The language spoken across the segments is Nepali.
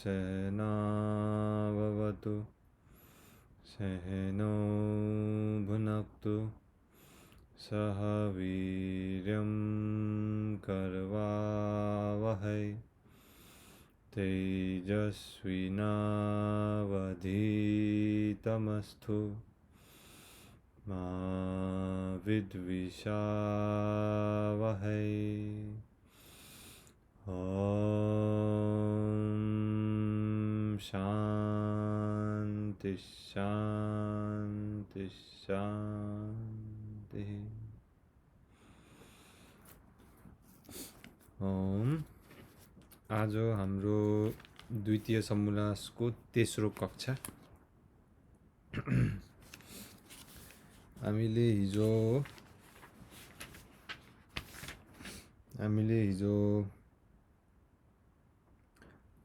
सहनाववतु सहनौ भुनक्तु सह वीर्यं करवावहै तेजस्विनावधीतमस्तु मा विद्विषावहै। ॐ शान्ति शान्ति शान्ति। आज हाम्रो द्वितीय समोल्लासको तेस्रो कक्षा। हामीले हिजो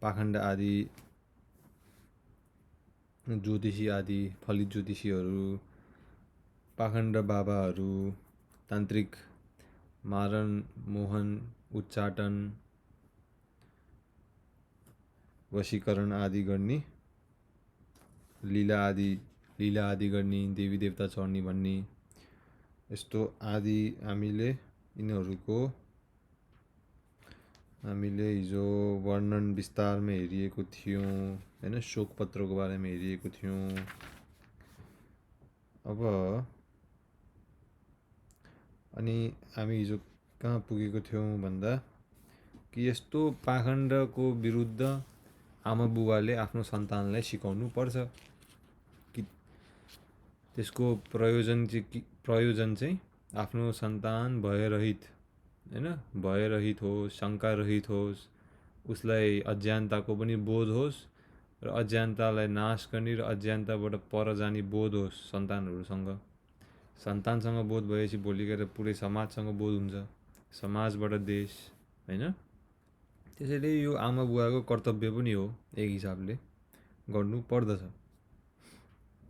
पाखण्ड आदि ज्योतिषी आदि फलित ज्योतिषीहरू, पाखण्ड बाबाहरू, तान्त्रिक मारण मोहन उच्चाटन वशीकरण आदि गर्ने, लीला आदि गर्ने, देवी देवता चढ्ने भन्ने यस्तो आदि हामीले हिजो वर्णन विस्तारमा हेरिएको थियौँ हैन। शोकपत्रको बारेमा हेरिएको थियौँ। अनि हामी हिजो कहाँ पुगेको थियौँ भन्दा कि यस्तो पाखण्डको विरुद्ध आमा बुबाले आफ्नो सन्तानलाई सिकाउनु पर्छ कि त्यसको प्रयोजन चाहिँ आफ्नो सन्तान भयरहित होस्, शङ्कारहित होस्, उसलाई अज्ञानताको पनि बोध होस् र अज्ञानतालाई नाश गर्ने र अज्ञानताबाट पर जाने बोध होस् सन्तानसँग बोध भएपछि भोलि गएर पुरै समाजसँग बोध हुन्छ, समाजबाट देश हैन। त्यसैले यो आमा बुवाको कर्तव्य पनि हो, एक हिसाबले गर्नु पर्दछ।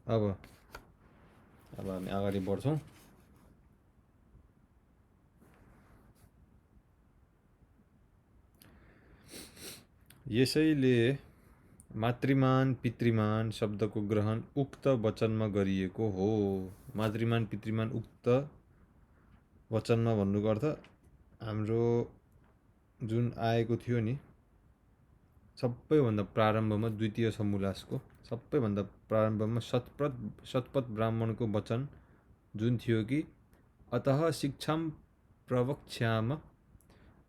अब हामी अगाडि बढ्छौँ। यसैले मातृमान पितृमान शब्दको ग्रहण उक्त वचनमा गरिएको हो। मातृमान पितृमान उक्त वचनमा भन्नुको अर्थ हाम्रो जुन आएको थियो नि सबैभन्दा प्रारम्भमा द्वितीय समोल्लासको सबैभन्दा प्रारम्भमा शतपथ ब्राह्मणको वचन जुन थियो कि अतः शिक्षाम प्रवक्ष्याम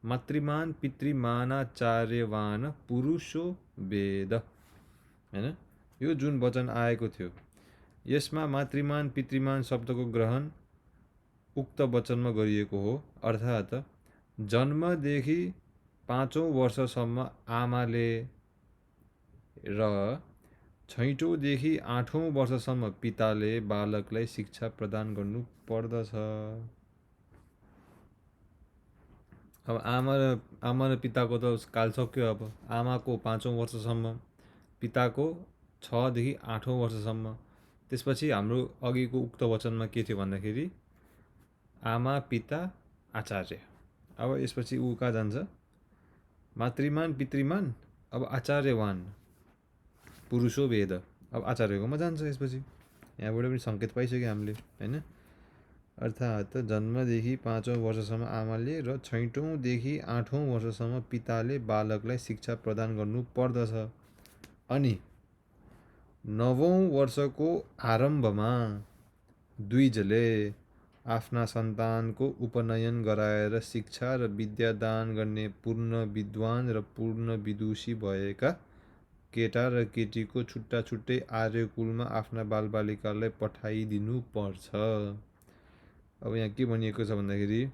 मातृमान पितृमानाचार्यवान पुरुषो वेद हैन। यो जुन वचन आएको थियो यसमा मातृमान पितृमान शब्दको ग्रहण उक्त वचनमा गरिएको हो। अर्थात् जन्मदेखि 5औं वर्षसम्म आमाले र 6औँदेखि 8औं वर्षसम्म पिताले बालकलाई शिक्षा प्रदान गर्नु पर्दछ। अब आमा र पिताको त काल सक्यो। अब आमाको 5औं वर्षसम्म, पिताको 6देखि 8औं वर्षसम्म। त्यसपछि हाम्रो अघिको उक्त वचनमा के थियो भन्दाखेरि आमा पिता आचार्य। अब यसपछि ऊ कहाँ जान्छ? मातृमान पितृमान अब आचार्यवान पुरुषो वेद। अब आचार्यकोमा जान्छ यसपछि। यहाँबाट पनि सङ्केत पाइसक्यो हामीले हैन। अर्थात् जन्मदेखि 5औं वर्षसम्म आमाले र 6औँदेखि 8औं वर्षसम्म पिताले बालकलाई शिक्षा प्रदान गर्नु पर्दछ। अनि 9औं वर्षको आरम्भमा दुईजले आफ्ना सन्तानको उपनयन गराएर शिक्षा र विद्यादान गर्ने पूर्ण विद्वान र पूर्ण विदुषी भएका केटा र केटीको छुट्टा छुट्टै आर्यकुलमा आफ्ना बालबालिकालाई पठाइदिनु पर्छ। अब यहाँ के भनिएको छ भन्दाखेरि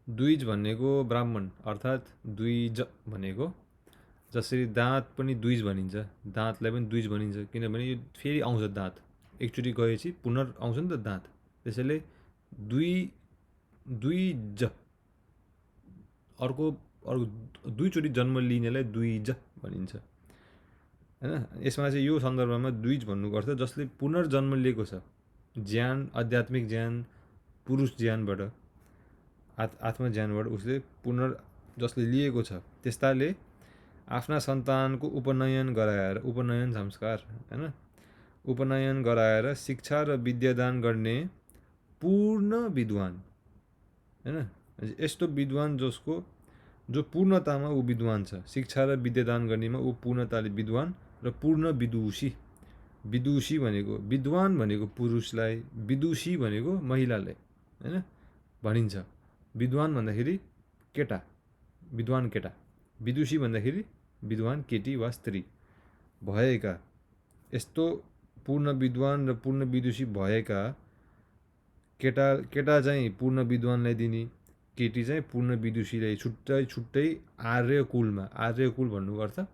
द्विज भनेको ब्राह्मण अर्थात् द्विज भनेको जसरी दाँत पनि द्विज भनिन्छ, दाँतलाई पनि द्विज भनिन्छ किनभने यो फेरि आउँछ दाँत एकचोटि गएपछि पुनः आउँछ नि त दाँत। त्यसैले द्विज अर्को दुईचोटि जन्म लिनेलाई द्विज भनिन्छ हैन। यसमा चाहिँ यो सन्दर्भमा द्विज भन्नुको अर्थ जसले पुनर्जन्म लिएको छ, ज्ञान आध्यात्मिक ज्ञान पुरुष ज्ञानबाट आत्मा ज्ञानबाट उसले जसले लिएको छ त्यस्ताले आफ्ना सन्तानको उपनयन गराएर, उपनयन संस्कार हैन, उपनयन गराएर शिक्षा र विद्यादान गर्ने पूर्ण विद्वान हैन, यस्तो विद्वान जो पूर्णतामा ऊ विद्वान छ, शिक्षा र विद्यादान गर्नेमा ऊ पूर्णताले विद्वान र पूर्ण विदुषी। विदुषी भनेको विद्वान भनेको पुरुषलाई, विदुषी भनेको महिलालाई हैन भनिन्छ। विद्वान भन्दाखेरि केटा, विद्वान केटा, विदुषी भन्दाखेरि विद्वान केटी वा स्त्री भएका, यस्तो पूर्ण विद्वान र पूर्ण विदुषी भएका केटा चाहिँ पूर्ण विद्वानलाई दिने, केटी चाहिँ पूर्ण विदुषीलाई छुट्टै छुट्टै आर्य कुलमा, आर्य कुल भन्नुको अर्थ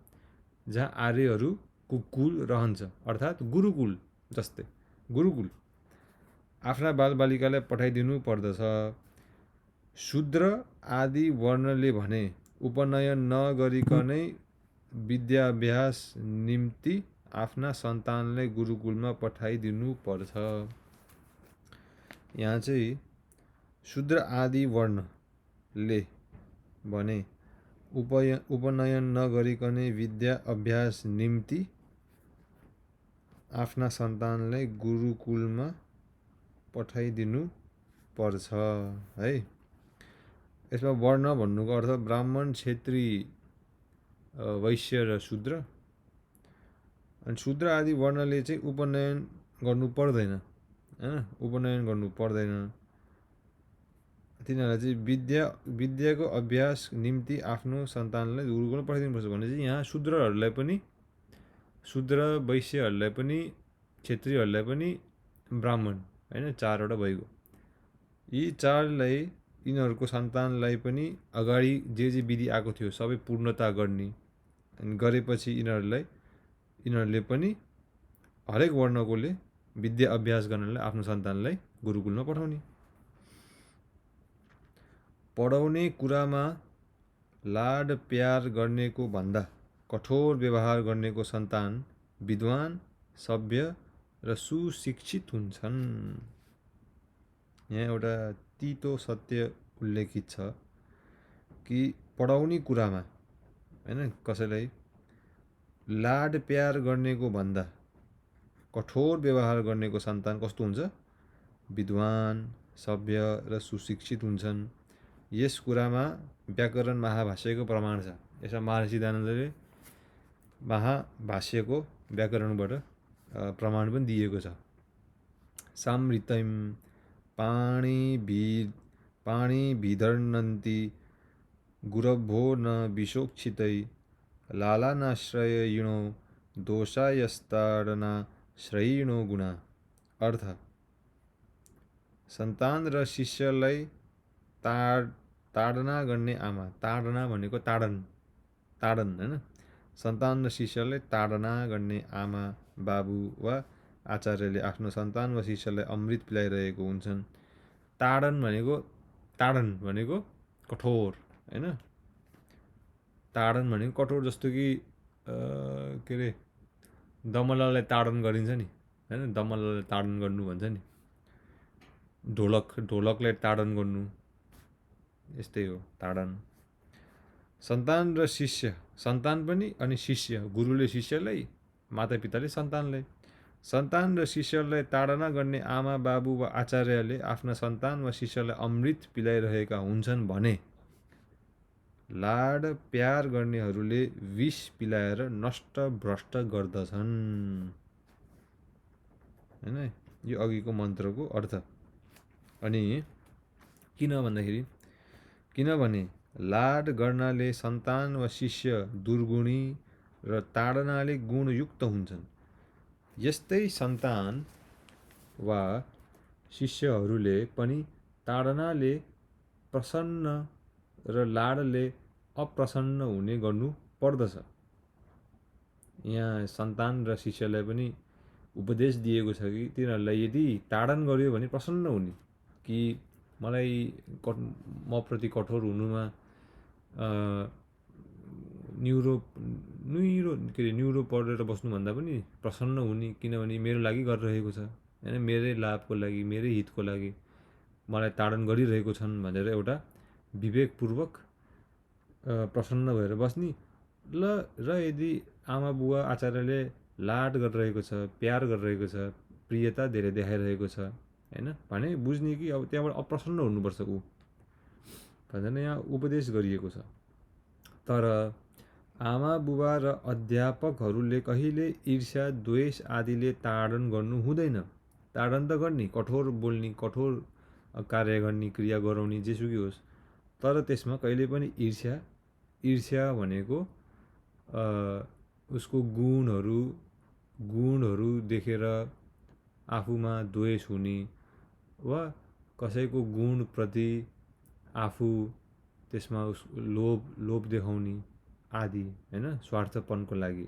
जहाँ आर्यहरूको कुल रहन्छ, अर्थात् गुरुकुल जस्तै गुरुकुल आफ्ना बालबालिकालाई पठाइदिनु पर्दछ। शूद्र आदि वर्णले भने उपनयन नगरिकनै विद्याभ्यास निम्ति आफ्ना सन्तानलाई गुरुकुलमा पठाइदिनु पर्छ। यहाँ चाहिँ शूद्र आदि वर्णले भने उपनयन नगरिकनै विद्या अभ्यास निम्ति आफ्ना सन्तानलाई गुरुकुलमा पठाइदिनु पर्छ है। यसमा वर्ण भन्नुको अर्थ ब्राह्मण, क्षेत्री, वैश्य र शूद्र। अनि शूद्र आदि वर्णले चाहिँ उपनयन गर्नु पर्दैन हैन, उपनयन गर्नु पर्दैन। तिनीहरूलाई चाहिँ विद्याको अभ्यास निम्ति आफ्नो सन्तानलाई गुरुकुलमा पठाइदिनुपर्छ भने चाहिँ यहाँ शूद्रहरूलाई पनि, शूद्र वैश्यहरूलाई पनि, क्षेत्रीहरूलाई पनि, ब्राह्मण हैन चारवटा भइगयो। यी चारलाई, यिनीहरूको सन्तानलाई पनि अगाडि जे विधि आएको थियो सबै पूर्णता गर्ने, अनि गरेपछि यिनीहरूले पनि हरेक वर्णकोले विद्या अभ्यास गर्नलाई आफ्नो सन्तानलाई गुरुकुलमा पठाउने। पढाउने कुरामा लाड प्यार गर्नेको भन्दा कठोर व्यवहार गर्नेको सन्तान विद्वान, सभ्य र सुशिक्षित हुन्छन्। यहाँ एउटा तितो सत्य उल्लेखित छ कि पढाउने कुरामा हैन कसैलाई लाड प्यार गर्नेको भन्दा कठोर व्यवहार गर्नेको सन्तान कस्तो हुन्छ? विद्वान, सभ्य र सुशिक्षित हुन्छन्। यस कुरामा व्याकरण महाभाष्यको प्रमाण छ। यसमा महर्षि दयानन्दले महाभाष्यको व्याकरणबाट प्रमाण पनि दिएको छ। सामृतैम पाणिभिधर्नन्ति गुरभो न विशोक्षितै लालानाश्रयिणो दोषायस्ताडनाश्रयिणो गुणा। अर्थ, सन्तान र शिष्यलाई ताडना गर्ने आमा, ताडना भनेको ताडन हैन, सन्तान र शिष्यलाई ताडना गर्ने आमा, बाबु वा आचार्यले आफ्नो सन्तान वा शिष्यलाई अमृत पिलाइरहेको हुन्छन्। ताडन भनेको कठोर हैन, ताडन भनेको कठोर, जस्तो कि के अरे दमलालाई ताडन गरिन्छ नि हैन, दमलालाई ताडन गर्नु भन्छ नि, ढोलकलाई ताडन गर्नु, यस्तै हो ताडन। सन्तान र शिष्य, सन्तान पनि अनि शिष्य, गुरुले शिष्यलाई, मातापिताले सन्तानलाई। सन्तान र शिष्यलाई ताडना गर्ने आमा, बाबु वा आचार्यले आफ्ना सन्तान वा शिष्यलाई अमृत पिलाइरहेका हुन्छन् भने लाड प्यार गर्नेहरूले विष पिलाएर नष्ट भ्रष्ट गर्दछन् हैन। यो अघिको मन्त्रको अर्थ। अनि किनभने लाड गर्नाले सन्तान वा शिष्य दुर्गुणी र ताडनाले गुणयुक्त हुन्छन्। यस्तै सन्तान वा शिष्यहरूले पनि ताडनाले प्रसन्न र लाडले अप्रसन्न हुने गर्नु पर्दछ। यहाँ सन्तान र शिष्यलाई पनि उपदेश दिएको छ कि तिनीहरूलाई यदि ताडन गर्यो भने प्रसन्न हुने, कि मलाई म प्रति कठोर हुनुमा न्युरो परेर बस्नुभन्दा पनि प्रसन्न हुने, किनभने मेरो लागि गरिरहेको छ हैन, मेरै लाभको लागि, मेरै हितको लागि मलाई ताडन गरिरहेको छन् भनेर एउटा विवेकपूर्वक प्रसन्न भएर बस्ने र यदि आमा बुवा आचार्यले लाड गरिरहेको छ, प्यार गरिरहेको छ, प्रियता धेरै देखाइरहेको छ होइन भने बुझ्ने कि अब त्यहाँबाट अप्रसन्न हुनुपर्छ ऊ भनेर यहाँ उपदेश गरिएको छ। तर आमा बुबा र अध्यापकहरूले कहिले ईर्ष्या द्वेष आदिले ताडन गर्नु हुँदैन। ताडन त गर्ने, कठोर बोल्ने, कठोर कार्य गर्ने, क्रिया गराउने, जेसुकै होस्, तर त्यसमा कहिले पनि ईर्ष्या भनेको उसको गुणहरू देखेर आफूमा द्वेष हुने वा कसैको गुणप्रति आफू त्यसमा लोभ देखाउने आदि होइन स्वार्थपनको लागि,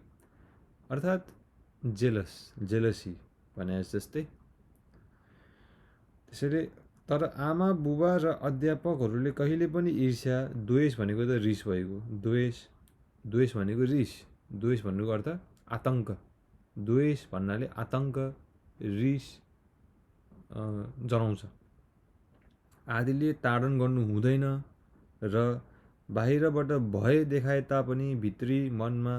अर्थात् जेलसी भने जस्तै। त्यसैले तर आमा बुबा र अध्यापकहरूले कहिले पनि ईर्ष्या द्वेष भनेको त रिस भएको, द्वेष भनेको रिस, द्वेष भन्नुको अर्थ आतङ्क, द्वेष भन्नाले आतङ्क रिस जनाउँछ आदिले ताडन गर्नु हुँदैन र बाहिरबाट भय देखाए तापनि भित्री मनमा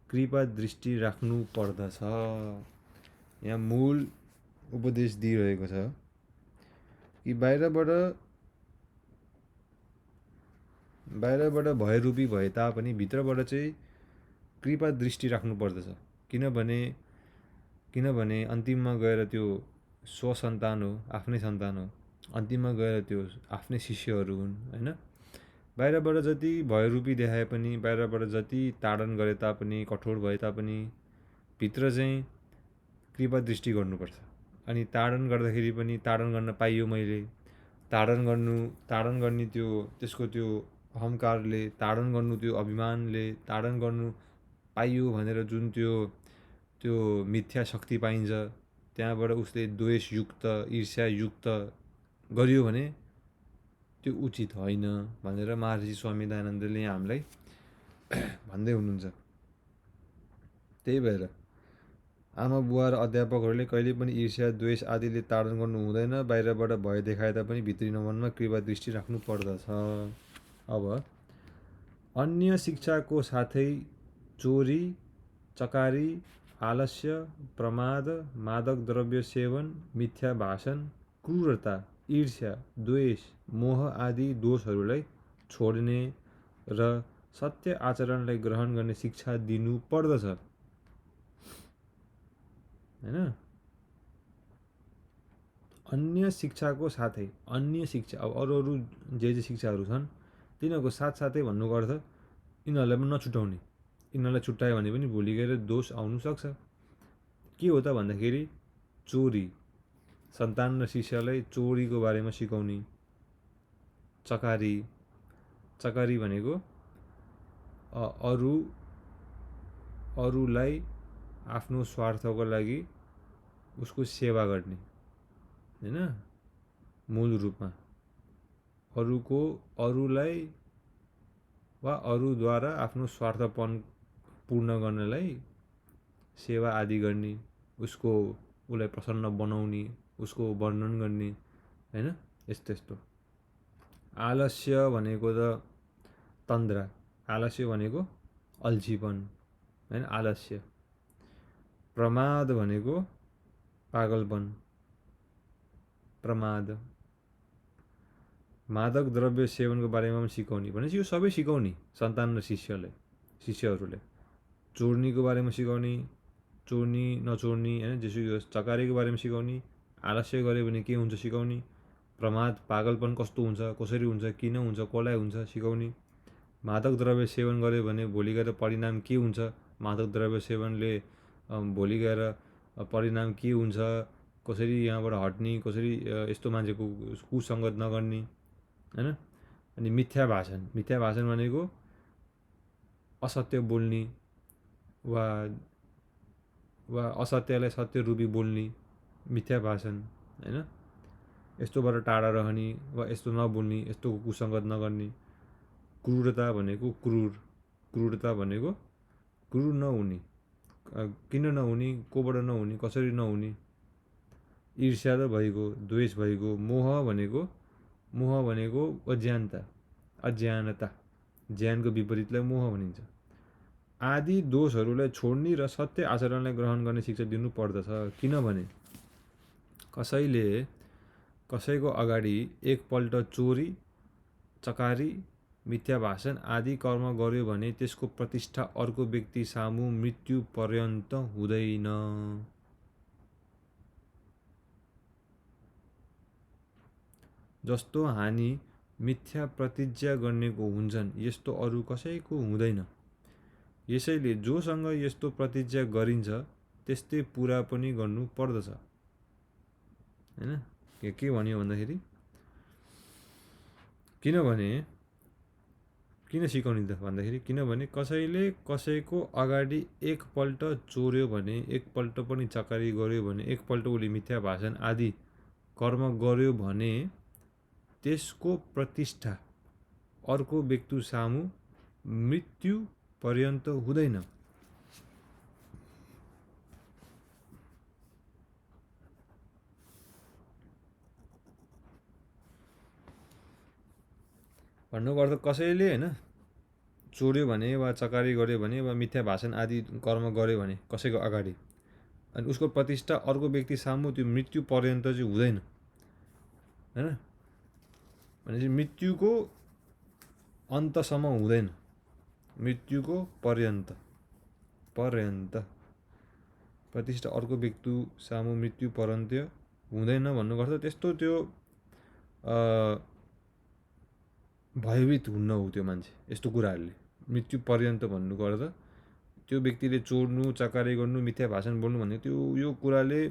कृपा दृष्टि राख्नु पर्दछ। यहाँ मूल उपदेश दिइरहेको छ कि बाहिरबाट भयरूपी भए तापनि भित्रबाट चाहिँ कृपा दृष्टि राख्नु पर्दछ। किनभने अन्तिममा गएर त्यो स्वसन्तान हो, आफ्नै सन्तान हो, अन्तिममा गएर त्यो आफ्नै शिष्यहरू हुन् होइन। बाहिरबाट जति भयरूपी देखाए पनि, बाहिरबाट जति ताडन गरे तापनि, कठोर भए तापनि भित्र चाहिँ कृपा दृष्टि गर्नुपर्छ। अनि ताडन गर्दाखेरि पनि ताडन गर्न पाइयो मैले, ताडन गर्ने त्यसको त्यो अहङ्कारले, ताडन गर्नु त्यो अभिमानले, ताडन गर्नु पाइयो भनेर जुन त्यो मिथ्या शक्ति पाइन्छ त्यहाँबाट उसले द्वेषयुक्त ईर्ष्यायुक्त गरियो भने त्यो उचित होइन भनेर महर्षि स्वामी दयानन्दले यहाँ हामीलाई भन्दै हुनुहुन्छ। त्यही भएर आमा बुवा र अध्यापकहरूले कहिले पनि ईर्ष्या द्वेष आदिले ताडन गर्नु हुँदैन। बाहिरबाट भय देखाए तापनि भित्री मनमा कृपा दृष्टि राख्नु पर्दछ। अब अन्य शिक्षाको साथै चोरी, चकारी, आलस्य, प्रमाद, मादक द्रव्य सेवन, मिथ्या भाषण, क्रूरता, ईर्ष्या, द्वेष, मोह आदि दोषहरूलाई छोड्ने र सत्य आचरणलाई ग्रहण गर्ने शिक्षा दिनु पर्दछ हैन। अन्य शिक्षाको साथै, अन्य शिक्षा अब अरू जे शिक्षाहरू छन् तिनीहरूको साथसाथै भन्नुको अर्थ यिनीहरूलाई पनि नछुटाउने। यिनीहरूलाई छुट्यायो भने पनि भोलि गएर दोष आउनु सक्छ। के हो त भन्दाखेरि चोरी, सन्तान र शिष्यलाई चोरीको बारेमा सिकाउने। चकारी भनेको अरूलाई आफ्नो स्वार्थको लागि उसको सेवा गर्ने हैन। मूल रूपमा अरूलाई वा अरूद्वारा आफ्नो स्वार्थपन पूर्ण गर्नलाई सेवा आदि गर्ने, उसलाई प्रसन्न बनाउने, उसको वर्णन गर्ने हैन, यस्तो। आलस्य भनेको त तन्द्रा, आलस्य भनेको अल्छीपन हैन, आलस्य। प्रमाद भनेको पागलपन, प्रमाद। मादक द्रव्य सेवनको बारेमा पनि सिकाउने भनेपछि यो सबै सिकाउने सन्तान र शिष्यहरूले। चोर्नीको बारेमा सिकाउने, चोर्नी नचोर्नी हैन, जेसुकै होस्। चकारीको बारेमा सिकाउने, आलस्य गऱ्यो भने के हुन्छ सिकाउने, प्रमाद पागलपन कस्तो हुन्छ, कसरी हुन्छ, किन हुन्छ, कसलाई हुन्छ सिकाउने। मादक द्रव्य सेवन गऱ्यो भने भोलि गएर परिणाम के हुन्छ, मादक द्रव्य सेवनले भोलि गएर परिणाम के हुन्छ, कसरी यहाँबाट हट्ने, कसरी यस्तो मान्छेको कुसङ्गत नगर्ने हैन। अनि मिथ्या भाषण भनेको असत्य बोल्ने वा असत्यलाई सत्य रूपी बोल्ने, मिथ्या भाषण हैन। यस्तोबाट टाढा रहने वा यस्तो नबोल्ने, यस्तो कुसङ्गत नगर्ने। क्रूरता भनेको क्रूर नहुने, किन नहुने, कोबाट नहुने, कसरी नहुने। ईर्ष्या त भइगयो, द्वेष भइगयो। मोह भनेको अज्ञानता, ज्ञानको विपरीतलाई मोह भनिन्छ। आदि दोषहरूलाई छोड्ने र सत्य आचरणलाई ग्रहण गर्ने शिक्षा दिनु पर्दछ। किनभने कसैले कसैको अगाडि एकपल्ट चोरी, चकारी, मिथ्या भाषण आदि कर्म गर्यो भने त्यसको प्रतिष्ठा अर्को व्यक्ति सामु मृत्यु पर्यन्त हुँदैन। जस्तो हानि मिथ्या प्रतिज्ञा गर्नेको हुन्छन् यस्तो अरू कसैको हुँदैन। यसैले जोसँग यस्तो प्रतिज्ञा गरिन्छ त्यस्तै पुरा पनि गर्नु पर्दछ। हैन, के भन्यो भन्दाखेरि किन सिकाउने त भन्दाखेरि किनभने कसैले कसैको अगाडि एकपल्ट चोर्यो भने, एकपल्ट पनि चकारी गर्यो भने, एकपल्ट उसले मिथ्या भाषण आदि कर्म गर्यो भने त्यसको प्रतिष्ठा अर्को व्यक्ति सामु मृत्यु पर्यन्त हुँदैन। भन्नुको अर्थ कसैले हैन चोर्यो भने वा चकारी गर्यो भने वा मिथ्या भाषण आदि कर्म गर्यो भने कसैको अगाडि, अनि उसको प्रतिष्ठा अर्को व्यक्ति सामु त्यो मृत्यु पर्यन्त चाहिँ हुँदैन। हैन, भनेपछि मृत्युको अन्तसम्म हुँदैन, मृत्युको पर्यन्त प्रतिष्ठा अर्को व्यक्ति सामु मृत्यु पर्यन्त हुँदैन भन्नुको अर्थ त्यस्तो त्यो भयभीत हुन्न हो त्यो मान्छे यस्तो कुराहरूले। मृत्यु पर्यन्त भन्नुको अर्थ त्यो व्यक्तिले चोर्नु, चकारी गर्नु, मिथ्या भाषण बोल्नु भन्ने त्यो यो कुराले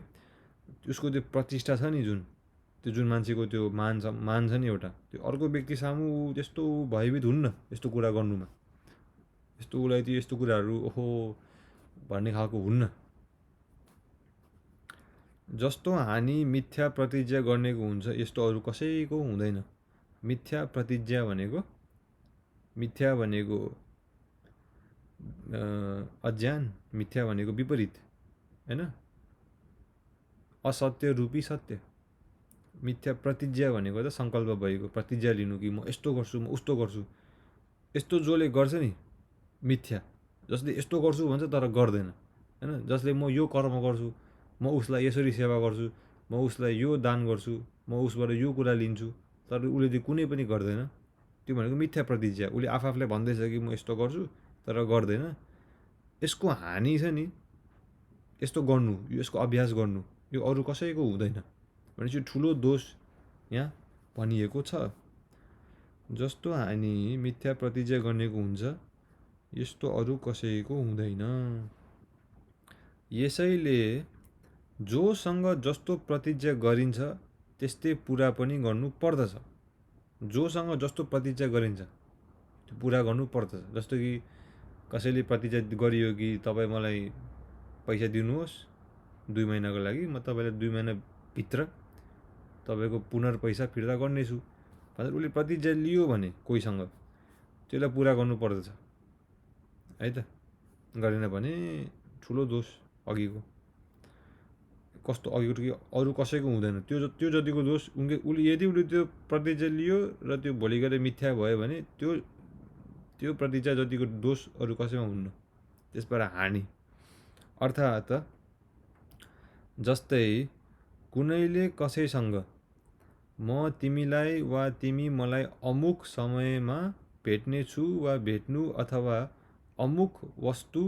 उसको त्यो प्रतिष्ठा छ नि जुन मान्छेको त्यो मान छ नि एउटा, त्यो अर्को व्यक्ति सामु त्यस्तो भयभीत हुन्न यस्तो कुरा गर्नुमा। यस्तो उसलाई त्यो यस्तो कुराहरू ओहो भन्ने खालको हुन्न। जस्तो हानि मिथ्या प्रतिज्ञा गर्नेको हुन्छ यस्तो अरू कसैको हुँदैन। मिथ्या प्रतिज्ञा भनेको अज्ञान, मिथ्या भनेको विपरीत हैन, असत्य रूपी सत्य। मिथ्या प्रतिज्ञा भनेको त सङ्कल्प भएको प्रतिज्ञा लिनु कि म यस्तो गर्छु, म उस्तो गर्छु। यस्तो जसले गर्छ नि मिथ्या, जसले यस्तो गर्छु भन्छ तर गर्दैन हैन, जसले म यो कर्म गर्छु, म उसलाई यसरी सेवा गर्छु, म उसलाई यो दान गर्छु, म उसबाट यो कुरा लिन्छु, तर उसले त्यो कुनै पनि गर्दैन, त्यो भनेको मिथ्या प्रतिज्ञा। उसले आफूलाई भन्दैछ कि म यस्तो गर्छु तर गर्दैन। यसको हानि छ नि यस्तो गर्नु, यसको अभ्यास गर्नु, यो अरू कसैको हुँदैन भनेपछि ठुलो दोष यहाँ भनिएको छ। जस्तो हानि मिथ्या प्रतिज्ञा गर्नेको हुन्छ यस्तो अरू कसैको हुँदैन। यसैले जोसँग जस्तो प्रतिज्ञा गरिन्छ त्यस्तै पुरा पनि गर्नु पर्दछ। जोसँग जस्तो प्रतिज्ञा गरिन्छ त्यो पुरा गर्नु पर्दछ। जस्तो कि कसैले प्रतिज्ञा गरियो कि तपाईँ मलाई पैसा दिनुहोस् 2 महिनाको लागि, म तपाईँलाई 2 महिनाभित्र तपाईँको पैसा फिर्ता गर्नेछु भनेर उसले प्रतिज्ञा लियो भने कोहीसँग त्यसलाई पुरा गर्नु पर्दछ है त। गरेन भने ठुलो दोष अघिको। कस्तो अघिको कि अरू कसैको हुँदैन, त्यो जतिको दोष उसले यदि उसले त्यो प्रतिज्ञा लियो र त्यो भोलि गएर मिथ्या भयो भने त्यो प्रतिज्ञा जतिको दोष अरू कसैमा हुन्न, त्यसबाट हानि। अर्थात् जस्तै कुनैले कसैसँग म तिमीलाई वा तिमी मलाई अमुक समयमा भेट्नेछु वा भेट्नु अथवा अमुक वस्तु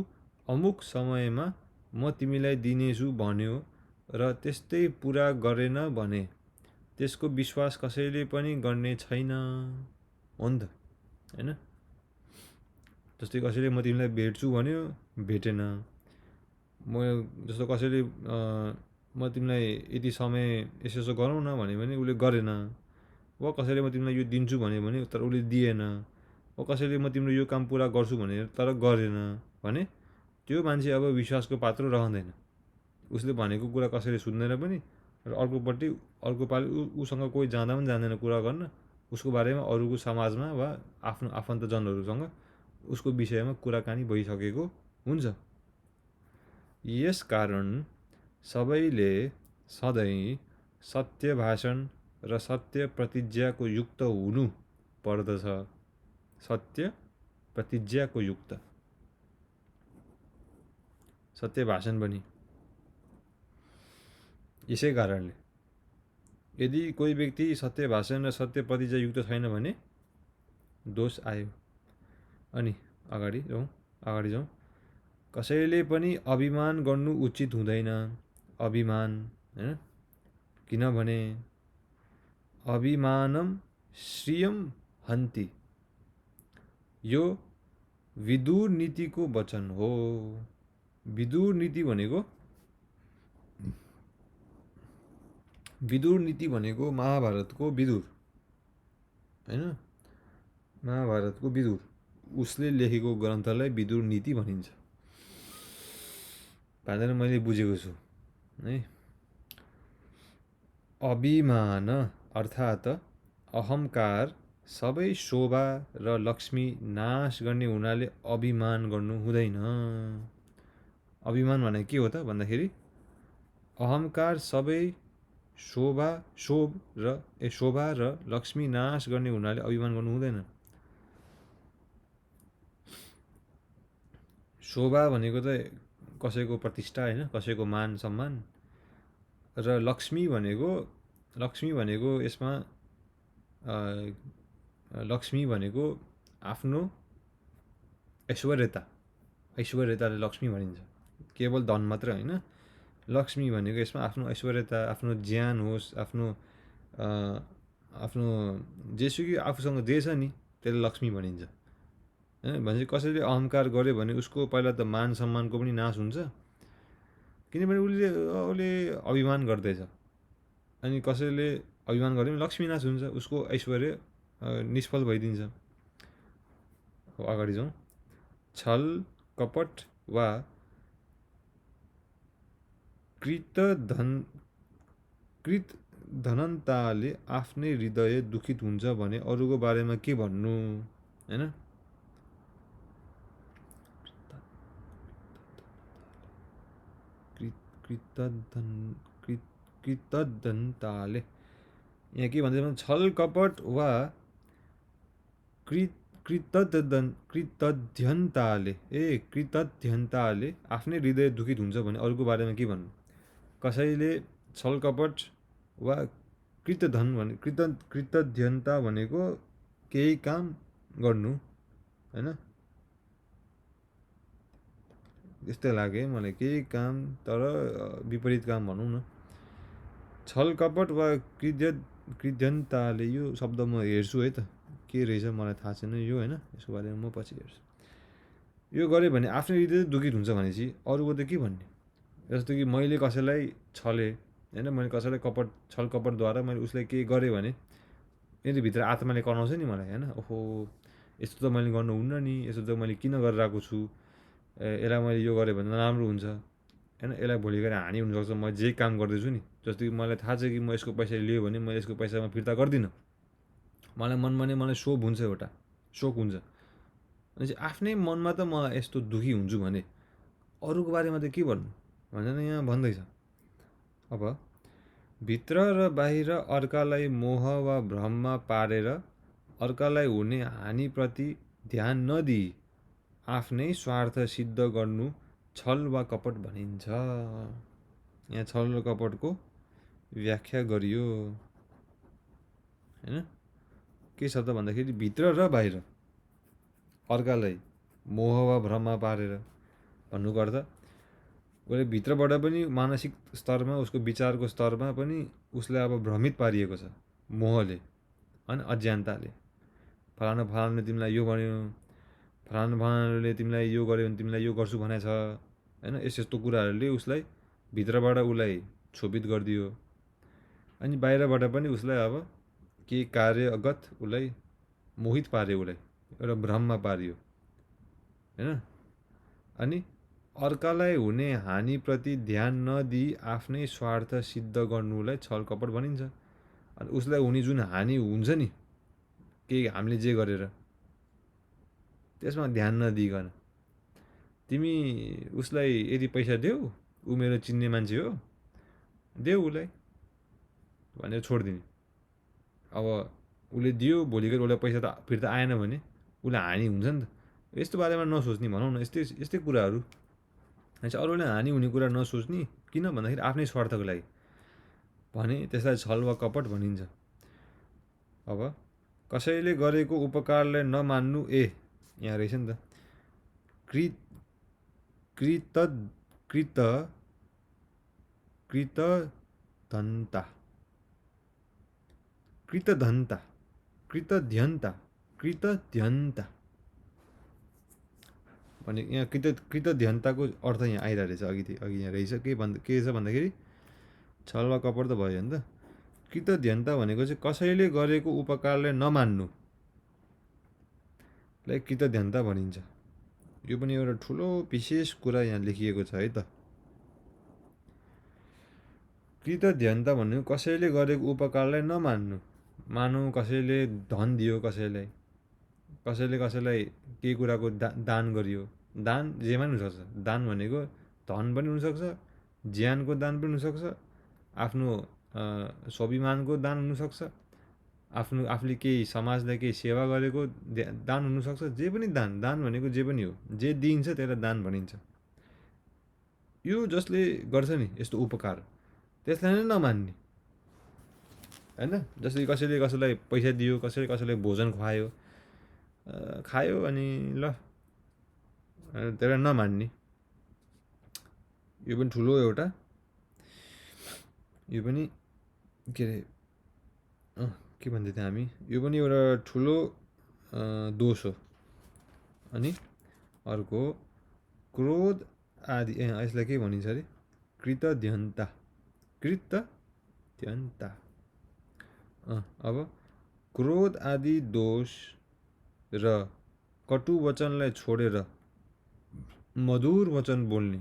अमुक समयमा म तिमीलाई दिनेछु भन्यो र त्यस्तै पुरा गरेन भने त्यसको विश्वास कसैले पनि गर्ने छैन हो नि त हैन। जस्तै कसैले म तिमीलाई भेट्छु भन्यो, भेटेन। जस्तो कसैले म तिमीलाई यति समय यसो गरौँ न भन्यो भने उसले गरेन। वा कसैले म तिमीलाई यो दिन्छु भन्यो भने तर उसले दिएन। वा कसैले म तिम्रो यो काम पुरा गर्छु भने तर गरेन भने त्यो मान्छे अब विश्वासको पात्र रहँदैन। उसले भनेको कुरा कसैले सुन्दैन पनि र अर्को पालि उसँग कोही जाँदा पनि जाँदैन कुरा गर्न, उसको बारेमा अरूको समाजमा वा आफ्नो आफन्तजनहरूसँग उसको विषयमा कुराकानी भइसकेको हुन्छ। यसकारण सबैले सधैँ सत्य भाषण र सत्य प्रतिज्ञाको युक्त हुनु पर्दछ। सत्य प्रतिज्ञाको युक्त सत्य भाषण पनि। यसै कारणले यदि कोही व्यक्ति सत्य भाषण र सत्य प्रतिज्ञा युक्त छैन भने दोष आयो। अनि अगाडि जाउँ। कसैले पनि अभिमान गर्नु उचित हुँदैन। अभिमान, हैन? किनभने अभिमानम श्रियम हन्ति, यो विदुर नीतिको वचन हो। विदुर नीति भनेको महाभारतको विदुर, हैन? महाभारतको विदुर, उसले लेखेको ग्रन्थलाई विदुर नीति भनिन्छ भनेर मैले बुझेको छु है। अभिमान अर्थात् अहङ्कार सबै शोभा र लक्ष्मी नाश गर्ने हुनाले अभिमान गर्नु हुँदैन। अभिमान भनेको के हो त भन्दाखेरि अहङ्कार सबै शोभा र लक्ष्मी नाश गर्ने हुनाले अभिमान गर्नु हुँदैन। शोभा भनेको त कसैको प्रतिष्ठा, हैन? कसैको मान सम्मान। र लक्ष्मी भनेको यसमा लक्ष्मी भनेको आफ्नो ऐश्वर्यताले लक्ष्मी भनिन्छ। केवल धन मात्र होइन। लक्ष्मी भनेको यसमा आफ्नो ऐश्वर्यता, आफ्नो ज्यान होस्, आफ्नो जेसुकै आफूसँग जे छ नि त्यसले लक्ष्मी भनिन्छ, हैन? भनेपछि कसैले अहङ्कार गर्यो भने उसको पहिला त मान सम्मानको पनि नाश हुन्छ, किनभने उसले अभिमान गर्दैछ। अनि कसैले अभिमान गर्यो भने लक्ष्मी नाश हुन्छ, उसको ऐश्वर्य निष्फल भइदिन्छ। अगाडि जाउँ। छल कपट वा कृतधनन्ताले आफ्नै हृदय दुखित हुन्छ भने अरूको बारेमा के भन्नु, हैन? कृतधनताले यहाँ के भन्छ भने छल कपट वा कृतध्यन्ताले आफ्नै हृदय दुखित हुन्छ भने अरूको बारेमा के भन्नु। कसैले छल कपट वा कृतध्यन्ता भनेको केही काम गर्नु, हैन? यस्तै लाग्यो मलाई, केही काम तर विपरीत काम भनौँ न। छल कपट वा कृतध्यन्ताले, यो शब्द म हेर्छु है त के रहेछ, मलाई थाहा छैन यो, हैन? यसको बारेमा म पछि हेर्छु। यो गऱ्यो भने आफ्नै हृदय दुखित हुन्छ भनेपछि अरूको त के भन्ने। जस्तो कि मैले कसैलाई छले, हैन? मैले कसैलाई छल कपटद्वारा मैले उसलाई केही गरेँ भने यदि भित्र आत्माले कराउँछ नि मलाई, हैन? ओहो यस्तो त मैले गर्नुहुन्न नि, यस्तो त मैले किन गरिरहेको छु, यसलाई मैले यो गरेँ भने नराम्रो हुन्छ, हैन? यसलाई भोलि गएर हानि हुनसक्छ म जे काम गर्दैछु नि। जस्तो कि मलाई थाहा छ कि म यसको पैसा लियो भने मैले यसको पैसा म फिर्ता गर्दिनँ, मलाई मनमा नै मलाई शोक हुन्छ। भनेपछि आफ्नै मनमा त म यस्तो दुखी हुन्छु भने अरूको बारेमा त के भन्नु भनेर यहाँ भन्दैछ। अब भित्र र बाहिर अर्कालाई मोह वा भ्रममा पारेर अर्कालाई हुने हानिप्रति ध्यान नदिई आफ्नै स्वार्थ सिद्ध गर्नु छल वा कपट भनिन्छ। यहाँ छल र कपटको व्याख्या गरियो, हैन? के शब्द भन्दाखेरि भित्र र बाहिर अर्कालाई मोह वा भ्रममा पारेर भन्नुको अर्थ उसले भित्रबाट पनि मानसिक स्तरमा, उसको विचारको स्तरमा पनि उसलाई अब भ्रमित पारिएको छ मोहले अनि अज्ञानताले। फलानु तिमीलाई यो भन्यो, फलानुले तिमीलाई यो गर्यो भने तिमीलाई यो गर्छु भनेको छ, हैन? यस्तो कुराहरूले उसलाई भित्रबाट उसलाई क्षोभित गरिदियो। अनि बाहिरबाट पनि उसलाई अब केही कार्यगत उसलाई मोहित पार्यो, उसलाई एउटा भ्रममा पारियो, हैन? अनि अर्कालाई हुने हानिप्रति ध्यान नदिई आफ्नै स्वार्थ सिद्ध गर्नुलाई छल कपट भनिन्छ। अनि उसलाई हुने जुन हानि हुन्छ नि केही हामीले जे गरेर त्यसमा ध्यान नदिइकन तिमी उसलाई यदि पैसा देऊ, ऊ मेरो चिन्ने मान्छे हो, देऊ उसलाई भनेर छोडिदिने। अब उसले दियो, भोलि गएर उसलाई पैसा त फिर्ता आएन भने उसलाई हानि हुन्छ नि त। यस्तो बारेमा नसोच्ने भनौँ न, यस्तै यस्तै कुराहरू चाहिँ अरूले हानि हुने कुरा नसोच्ने। किन भन्दाखेरि आफ्नै स्वार्थको लागि भने त्यसलाई छल वा कपट भनिन्छ। अब कसैले गरेको उपकारलाई नमान्नु, यहाँ रहेछ नि त, कृत कृत कृत कृतधन्ता कृतधन्ता कृतध्यन्ता कृतध्यन्ता भने यहाँ कृतध्यन्ताको अर्थ यहाँ आइरहेको रहेछ। अघि यहाँ रहेछ के छ भन्दाखेरि छल वा कपट त भयो नि त। कृतध्यन्ता भनेको चाहिँ कसैले गरेको उपकारलाई नमान्नुलाई कृतध्यन्ता भनिन्छ। यो पनि एउटा ठुलो विशेष कुरा यहाँ लेखिएको छ है त। कृतध्यन्ता भनेको कसैले गरेको उपकारलाई नमान्नु। मानौँ कसैले धन दियो, कसैले कसैलाई केही कुराको दान गरियो। दान जेमा पनि हुनसक्छ। दान भनेको धन पनि हुनसक्छ, ज्यानको दान पनि हुनसक्छ, आफ्नो स्वाभिमानको दान हुनसक्छ, आफूले केही समाजलाई केही सेवा गरेको दान हुनसक्छ। जे पनि दान भनेको जे पनि हो, जे दिइन्छ त्यसलाई दान भनिन्छ। यो जसले गर्छ नि यस्तो उपकार, त्यसलाई नै नमान्ने होइन। जस्तै कसैले कसैलाई पैसा दियो, कसैले कसैलाई भोजन खायो अनि ल त्यसलाई नमान्ने, यो पनि ठुलो एउटा, यो पनि के अरे के भन्दै थियौँ हामी, यो पनि एउटा ठुलो दोष हो। अनि अर्को क्रोध आदि, यसलाई के भनिन्छ अरे, कृतध्यन्ता। अब क्रोध आदि दोष र कटु वचनलाई छोडेर मधुर वचन बोल्ने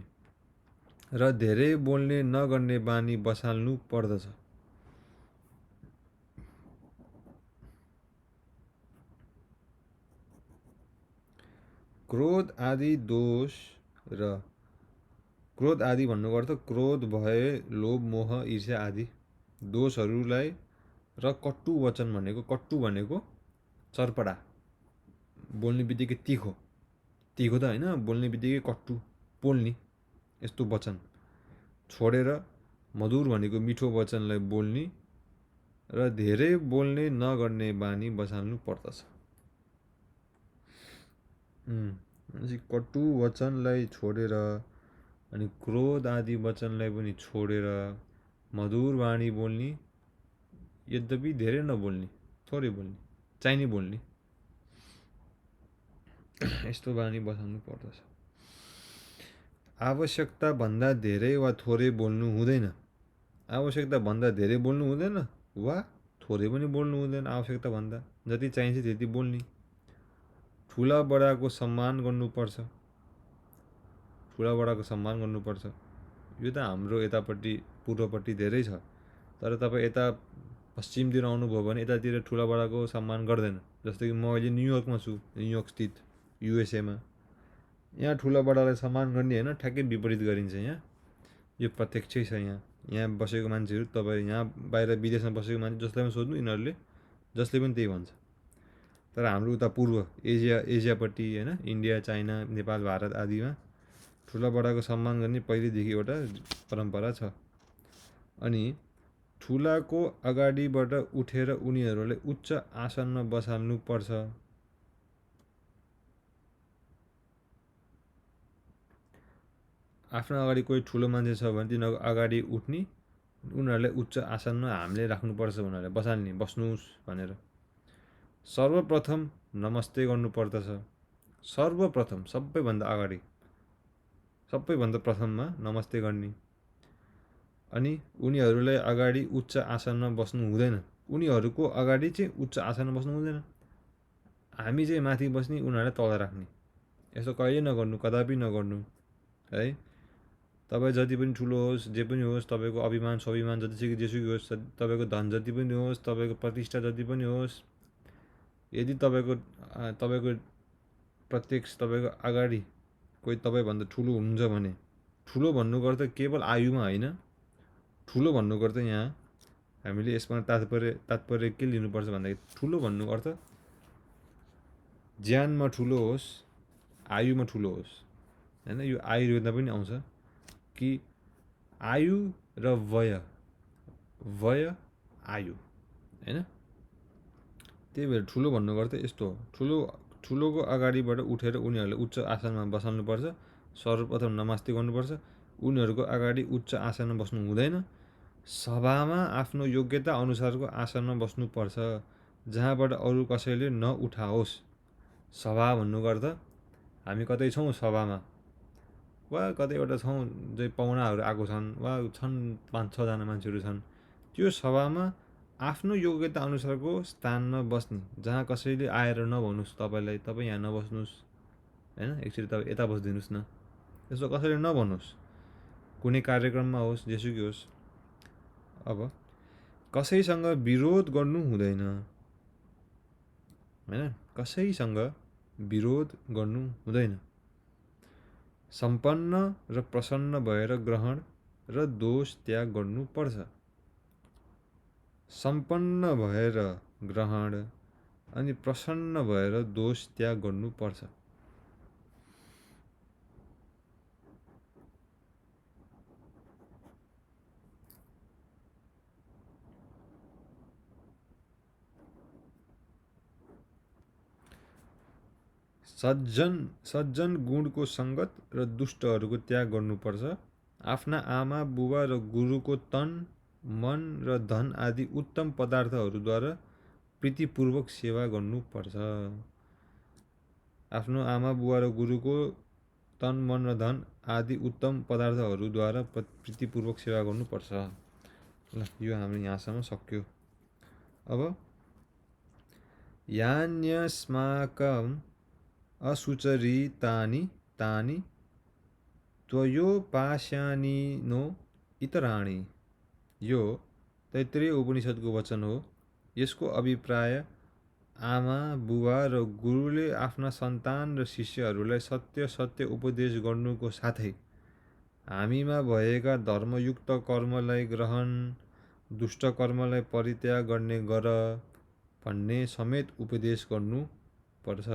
र धेरै बोल्ने नगर्ने बानी बसाल्नु पर्दछ। क्रोध आदि दोष र क्रोध आदि भन्नुको अर्थ क्रोध, भय, लोभ, मोह, ईर्ष्या आदि दोषहरूलाई र कटु वचन भनेको, कट्टु भनेको चर्पडा, बोल्ने बित्तिकै तिखो त होइन, बोल्ने बित्तिकै कट्टु, पोल्ने यस्तो वचन छोडेर मधुर भनेको मिठो वचनलाई बोल्ने र धेरै बोल्ने नगर्ने बानी बसाल्नु पर्दछ। कटु वचनलाई छोडेर अनि क्रोध आदि वचनलाई पनि छोडेर मधुर वाणी बोल्ने, यद्यपि धेरै नबोल्ने, थोरै बोल्ने, चाहिने बोल्ने, यस्तो बानी बसाल्नु पर्दछ। आवश्यकता भन्दा धेरै वा थोरै बोल्नु हुँदैन। आवश्यकता भन्दा धेरै बोल्नु हुँदैन वा थोरै पनि बोल्नु हुँदैन। आवश्यकता भन्दा जति चाहिन्छ त्यति बोल्ने। ठुला बडाको सम्मान गर्नुपर्छ। ठुला बडाको सम्मान गर्नुपर्छ। यो त हाम्रो यतापट्टि पूर्वपट्टि धेरै छ, तर तपाईँ यता पश्चिमतिर आउनुभयो भने यतातिर ठुला बडाको सम्मान गर्दैन। जस्तै कि म अहिले न्युयोर्कमा छु, न्युयोर्क स्थित युएसएमा। यहाँ ठुला बडालाई सम्मान गर्ने होइन, ठ्याक्कै विपरीत गरिन्छ यहाँ। यो प्रत्यक्षै छ। यहाँ बसेको मान्छेहरू, तपाईँ यहाँ बाहिर विदेशमा बसेको मान्छे जसलाई पनि सोध्नु, यिनीहरूले जसले पनि त्यही भन्छ। तर हाम्रो उता पूर्व एसियापट्टि होइन, इन्डिया, चाइना, नेपाल, भारत आदिमा ठुला बडाको सम्मान गर्ने पहिलेदेखि एउटा परम्परा छ। अनि ठुलाको अगाडिबाट उठेर उनीहरूलाई उच्च आसनमा बसाल्नु पर्छ। आफ्नो अगाडि कोही ठुलो मान्छे छ भने तिनीहरूको अगाडि उठ्ने, उनीहरूलाई उच्च आसनमा हामीले राख्नुपर्छ, उनीहरूलाई बसाल्ने, बस्नुहोस् भनेर। सर्वप्रथम नमस्ते गर्नुपर्दछ। सर्वप्रथम, सबैभन्दा अगाडि, सबैभन्दा प्रथममा नमस्ते गर्ने। अनि उनीहरूलाई अगाडि उच्च आसनमा बस्नु हुँदैन। उनीहरूको अगाडि चाहिँ उच्च आसनमा बस्नु हुँदैन। हामी चाहिँ माथि बस्ने, उनीहरूलाई तल राख्ने। यसो कहिले नगर्नु, कदापि नगर्नु है। तपाईँ जति पनि ठुलो होस्, जे पनि होस्, तपाईँको अभिमान स्वाभिमान जतिसुकै जेसुकै होस्, तपाईँको धन जति पनि होस्, तपाईँको प्रतिष्ठा जति पनि होस्, यदि तपाईँको प्रत्यक्ष तपाईँको अगाडि कोही तपाईँभन्दा ठुलो हुनुहुन्छ भने, ठुलो भन्नुको अर्थ केवल आयुमा होइन, ठुलो भन्नुको अर्थ यहाँ हामीले यसमा तात्पर्य के लिनुपर्छ भन्दाखेरि, ठुलो भन्नुको अर्थ ज्यानमा ठुलो होस्, आयुमा ठुलो होस् हैन। यो आयुर्वेदमा पनि आउँछ कि आयु र वय आयु हैन। त्यही भएर ठुलो भन्नुको अर्थ यस्तो हो। ठुलोको अगाडिबाट उठेर उनीहरूलाई उच्च आसनमा बसाल्नुपर्छ। सर्वप्रथम नमस्ते गर्नुपर्छ। उनीहरूको अगाडि उच्च आसनमा बस्नु हुँदैन। सभामा आफ्नो योग्यता अनुसारको आसनमा बस्नुपर्छ, जहाँबाट अरू कसैले नउठाओस्। सभा भन्नुको अर्थ हामी कतै छौँ सभामा, वा कतैबाट छौँ जो पाहुनाहरू आएको छन् वा छन् 5-6 जना मान्छेहरू छन्, त्यो सभामा आफ्नो योग्यता अनुसारको स्थानमा बस्ने, जहाँ कसैले आएर नभन्नुहोस् तपाईँलाई तपाईँ यहाँ नबस्नुहोस् हैन, एकचोटि तपाईँ यता बसिदिनुहोस् न, यसो कसैले नभन्नुहोस्। कुनै कार्यक्रममा होस् जेसुकै होस्। अब कसैसँग विरोध गर्नु हुँदैन हैन, कसैसँग विरोध गर्नु हुँदैन। सम्पन्न र प्रसन्न भएर ग्रहण र दोष त्याग गर्नुपर्छ। सम्पन्न भएर ग्रहण अनि प्रसन्न भएर दोष त्याग गर्नुपर्छ। सज्जन गुणको सङ्गत र दुष्टहरूको त्याग गर्नुपर्छ। आफ्ना आमा बुबा र गुरुको तन मन र धन आदि उत्तम पदार्थहरूद्वारा प्रीतिपूर्वक सेवा गर्नुपर्छ। आफ्नो आमा बुबा र गुरुको तन मन र धन आदि उत्तम पदार्थहरूद्वारा प्रीतिपूर्वक सेवा गर्नुपर्छ। ल यो हाम्रो यहाँसम्म सक्यो। अब यान्यस्माकं असुचरितानि तानि त्वयोपास्यानि इतराणि। यो तैत्तिरीय उपनिषद्को वचन हो। यसको अभिप्राय आमा बुबा र गुरुले आफ्ना सन्तान र शिष्यहरूलाई सत्य सत्य उपदेश गर्नुको साथै हामीमा भएका धर्मयुक्त कर्मलाई ग्रहण, दुष्ट कर्मलाई परित्याग गर्ने गर भन्ने समेत उपदेश गर्नु पर्छ।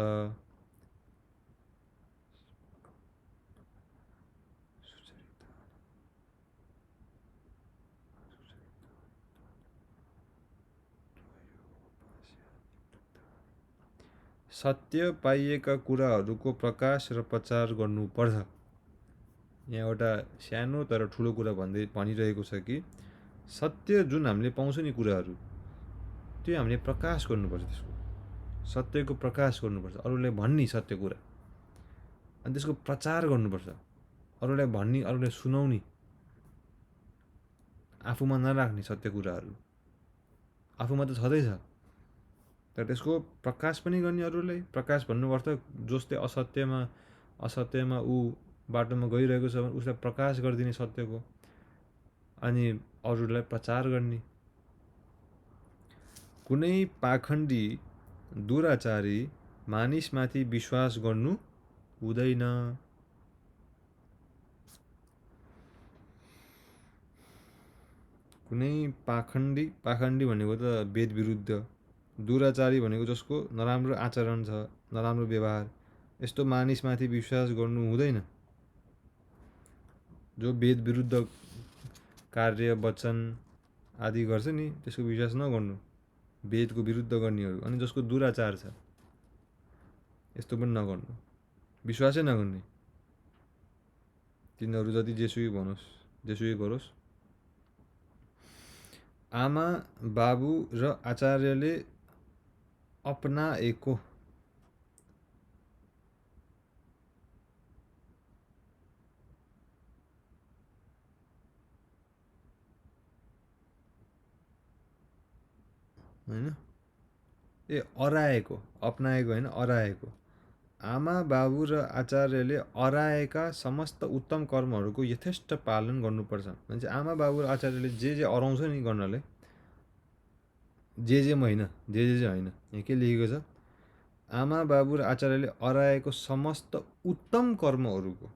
सत्य पाइएका कुराहरूको प्रकाश र प्रचार गर्नुपर्छ। यहाँ एउटा सानो तर ठुलो कुरा भनिरहेको छ कि सत्य जुन हामीले पाउँछ नि कुराहरू, त्यो हामीले प्रकाश गर्नुपर्छ। त्यसको सत्यको प्रकाश गर्नुपर्छ, अरूलाई भन्ने सत्य कुरा, अनि त्यसको प्रचार गर्नुपर्छ, अरूलाई भन्ने, अरूलाई सुनाउने, आफूमा नराख्ने सत्य कुराहरू। आफूमा त छँदैछ तर त्यसको प्रकाश पनि गर्ने अरूलाई। प्रकाश भन्नुको अर्थ जसले असत्यमा ऊ बाटोमा गइरहेको छ भने उसलाई प्रकाश गरिदिने सत्यको, अनि अरूलाई प्रचार गर्ने। कुनै पाखण्डी दुराचारी मानिसमाथि विश्वास गर्नु हुँदैन। कुनै पाखण्डी भनेको त वेद विरुद्ध, दुराचारी भनेको जसको नराम्रो आचरण छ, नराम्रो व्यवहार, यस्तो मानिसमाथि विश्वास गर्नु हुँदैन। जो वेद विरुद्ध कार्य वचन आदि गर्छ नि, त्यसको विश्वास नगर्नु। वेदको विरुद्ध गर्नेहरू, अनि जसको दुराचार छ यस्तो पनि नगर्नु, विश्वासै नगर्ने। तिनीहरू जति जेसुकै भनोस्, जेसुकै गरोस्। आमा बाबु र आचार्यले अपनाएको हैन, अराएको, अपनाएको होइन, अराएको। आमा बाबु र आचार्यले अराएका समस्त उत्तम कर्महरूको यथेष्ट पालन गर्नुपर्छ। भने आमा बाबु र आचार्यले जे अराउँछ नि गर्नलाई, जे होइन, जे होइन, यहाँ के लेखेको छ, आमा बाबु र आचार्यले अराएको समस्त उत्तम कर्महरूको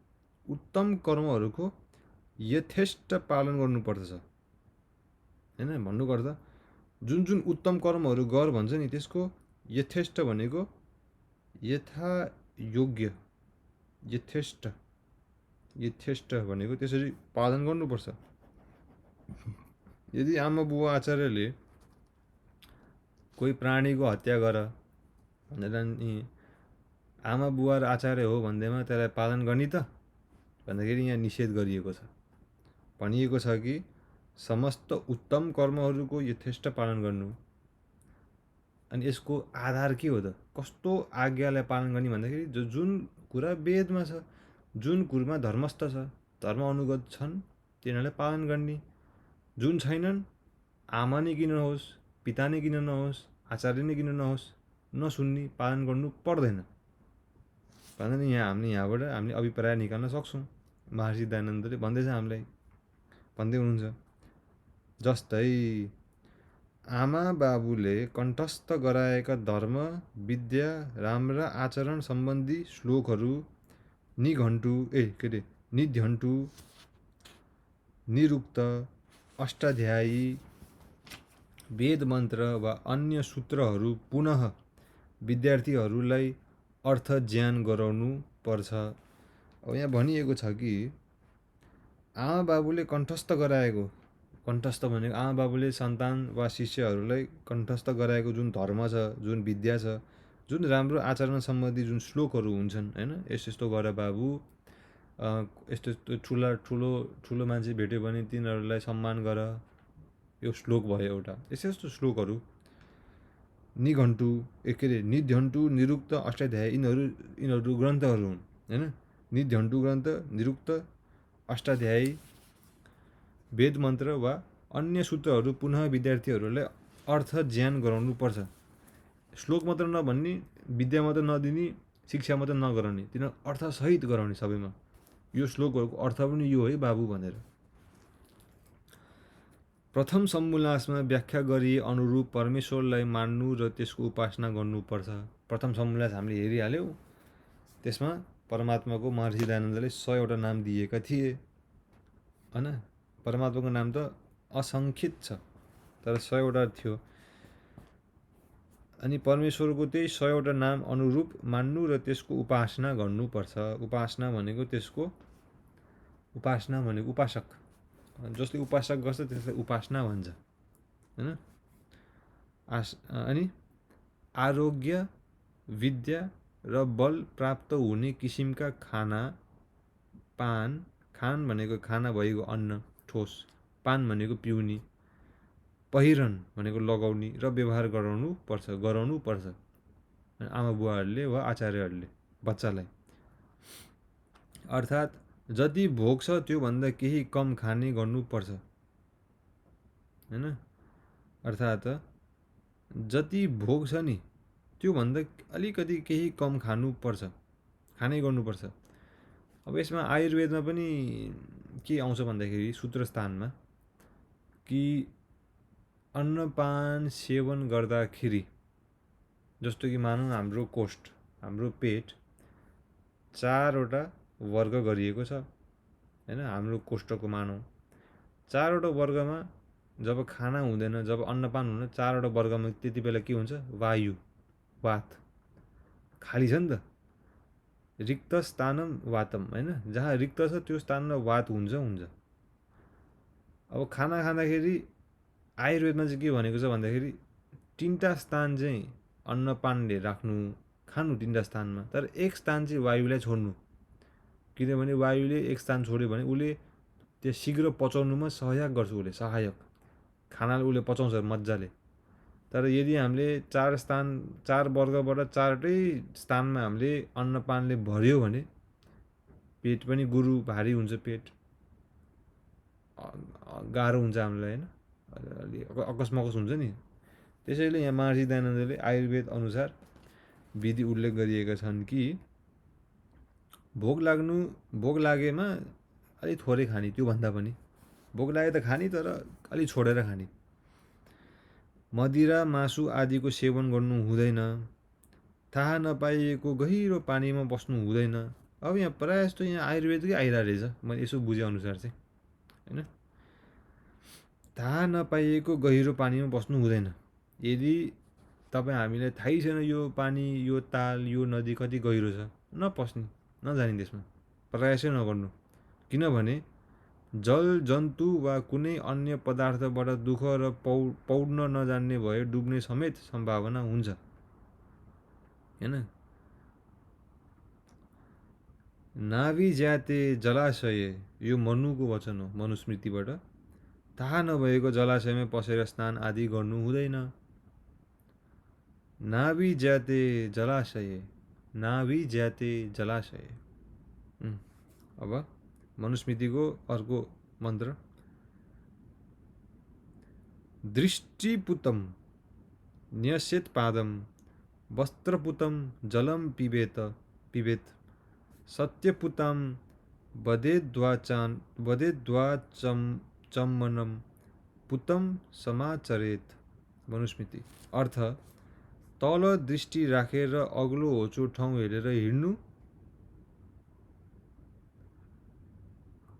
यथेष्ट पालन गर्नुपर्दछ हैन। भन्नुको अर्थ जुन जुन उत्तम कर्महरू गर भन्छ नि, त्यसको यथेष्ट भनेको यथा योग्य, यथेष्ट यथेष्ट भनेको त्यसरी पालन गर्नुपर्छ। यदि आमा बुवा आचार्यले कोही प्राणीको हत्या गर भनेर नि आमा बुवा र आचार्य हो भन्दैमा त्यसलाई पालन गर्ने त भन्दाखेरि यहाँ निषेध गरिएको छ। भनिएको छ कि समस्त उत्तम कर्महरूको यथेष्ट पालन गर्नु। अनि यसको आधार के हो त? कस्तो आज्ञालाई पालन गर्ने भन्दाखेरि जुन कुरा वेदमा छ, जुन कुरामा धर्मस्थ छ, धर्म अनुगत छन् तिनीहरूलाई पालन गर्ने। जुन छैनन्, आमा नै किन नहोस्, पिता नै किन नहोस्, आचार्य नै किन नहोस्, नसुन्ने, पालन गर्नु पर्दैन भनेर यहाँबाट हामीले अभिप्राय निकाल्न सक्छौँ। महर्षि दयानन्दले भन्दैछ हामीलाई, भन्दै हुनुहुन्छ। जस्तै आमा बाबुले कण्ठस्थ गराएका धर्म, विद्या, राम्रा आचरण सम्बन्धी श्लोकहरू निघण्टु, निरुक्त, अष्टाध्यायी, वेद मन्त्र वा अन्य सूत्रहरू पुनः विद्यार्थीहरूलाई अर्थ ज्ञान गराउनु पर्छ। अब यहाँ भनिएको छ कि आमा बाबुले कण्ठस्थ गराएको, कण्ठस्थ भनेको आमा बाबुले सन्तान वा शिष्यहरूलाई कण्ठस्थ गराएको जुन धर्म छ, जुन विद्या छ, जुन राम्रो आचरण सम्बन्धी जुन श्लोकहरू हुन्छन् होइन, यस्तो गर बाबु, यस्तो ठुलो मान्छे भेट्यो भने तिनीहरूलाई सम्मान गर, यो श्लोक भयो एउटा। यस्तो श्लोकहरू निघण्टु, निध्यण्टु, निरुक्त, अष्टाध्यायी यिनीहरू ग्रन्थहरू हुन् होइन। निध्यण्टु ग्रन्थ, निरुक्त, अष्टाध्यायी, वेद मन्त्र वा अन्य सूत्रहरू पुनः विद्यार्थीहरूलाई अर्थ ज्ञान गराउनु पर्छ। श्लोक मात्र नभन्ने, विद्या मात्र नदिने, शिक्षा मात्र नगराउने, तिनीहरू अर्थसहित गराउने सबैमा। यो श्लोकहरूको अर्थ पनि यो है बाबु भनेर। प्रथम सम्मुलासमा व्याख्या गरिए अनुरूप परमेश्वरलाई मान्नु र त्यसको उपासना गर्नुपर्छ। प्रथम सम्मुलास हामीले हेरिहाल्यौँ, त्यसमा परमात्माको महर्षि दयानन्दले 100 नाम दिएका थिए होइन। परमात्माको नाम त असङ्ख्यित छ, तर 100 थियो। अनि परमेश्वरको त्यही 100 नाम अनुरूप मान्नु र त्यसको उपासना गर्नुपर्छ। उपासना भनेको उपासक, जसले उपासक गर्छ त्यसलाई उपासना भन्छ होइन। अनि आरोग्य, विद्या र बल प्राप्त हुने किसिमका खान भनेको खाना भएको अन्न ठोस, पान भनेको पिउने, पहिरन भनेको लगाउने र व्यवहार गराउनु पर्छ आमा बुवाहरूले वा आचार्यहरूले बच्चालाई। अर्थात् जति भोग छ त्योभन्दा केही कम खाने गर्नुपर्छ होइन। अर्थात् जति भोग छ नि त्योभन्दा अलिकति केही कम खाने गर्नुपर्छ। अब यसमा आयुर्वेदमा पनि के आउँछ भन्दाखेरि सूत्र स्थानमा कि अन्नपान सेवन गर्दाखेरि, जस्तो कि मानौँ हाम्रो कोष्ठ, हाम्रो पेट 4 वर्ग गरिएको छ होइन। हाम्रो कोष्ठको मानौँ 4 वर्गमा जब खाना हुँदैन, जब अन्नपान हुँदैन, 4 वर्गमा त्यति बेला के हुन्छ? वात खाली छ नि त। रिक्त स्थानम वातम होइन, जहाँ रिक्त छ त्यो स्थानमा वात हुन्छ। अब खाना खाँदाखेरि आयुर्वेदमा चाहिँ के भनेको छ भन्दाखेरि 3टा स्थान चाहिँ अन्नपानले खानु 3टा स्थानमा, तर एक स्थान चाहिँ वायुलाई छोड्नु। किनभने वायुले एक स्थान छोड्यो भने उसले त्यो शीघ्र पचाउनुमा सहायक गर्छ, सहायक खानालाई उसले पचाउँछ मजाले। तर यदि हामीले 4 वर्गबाट 4टै स्थानमा हामीले अन्नपानले भर्यो भने पेट पनि भारी हुन्छ, पेट गाह्रो हुन्छ हामीलाई होइन, अकस्मकस हुन्छ नि। त्यसैले यहाँ महर्षि दयानन्दले आयुर्वेद अनुसार विधि उल्लेख गरिएका छन् कि भोग लागेमा अलि थोरै खाने, त्योभन्दा पनि भोग लागे त खाने तर अलि छोडेर खाने। मदिरा, मासु आदिको सेवन गर्नु हुँदैन। थाहा नपाइएको गहिरो पानीमा बस्नु हुँदैन। अब यहाँ प्रायः जस्तो यहाँ आयुर्वेदकै आइरहेको रहेछ, मैले यसो बुझेअनुसार चाहिँ होइन। थाहा नपाइएको गहिरो पानीमा बस्नु हुँदैन। यदि हामीलाई थाहै छैन यो पानी, यो ताल, यो नदी कति गहिरो छ, नपस्ने। नजानी त्यसमा प्रयासै नगर्नु। किनभने जल जन्तु वा कुनै अन्य पदार्थबाट दुःख र पौड्न नजान्ने भए डुब्ने समेत सम्भावना हुन्छ, हैन। नाभि ज्याते जलाशय, यो मनुको वचन हो, मनुस्मृतिबाट। थाहा नभएको जलाशयमा पसेर स्नान आदि गर्नु हुँदैन। नाभि ज्याते जलाशय, नाभि ज्याते जलाशय। अब मनुस्मृतिको अर्को मन्त्र। दृष्टिपुतम न्यस्येत् पादम वस्त्रपुतम जलम पिबेत सत्यपुतां वदेद्वाचम्मनं पुतम समाचरेत। मनुस्मृति। अर्थ, तल दृष्टि राखेर अग्लो होचो ठाउँ हेरेर हिँड्नु,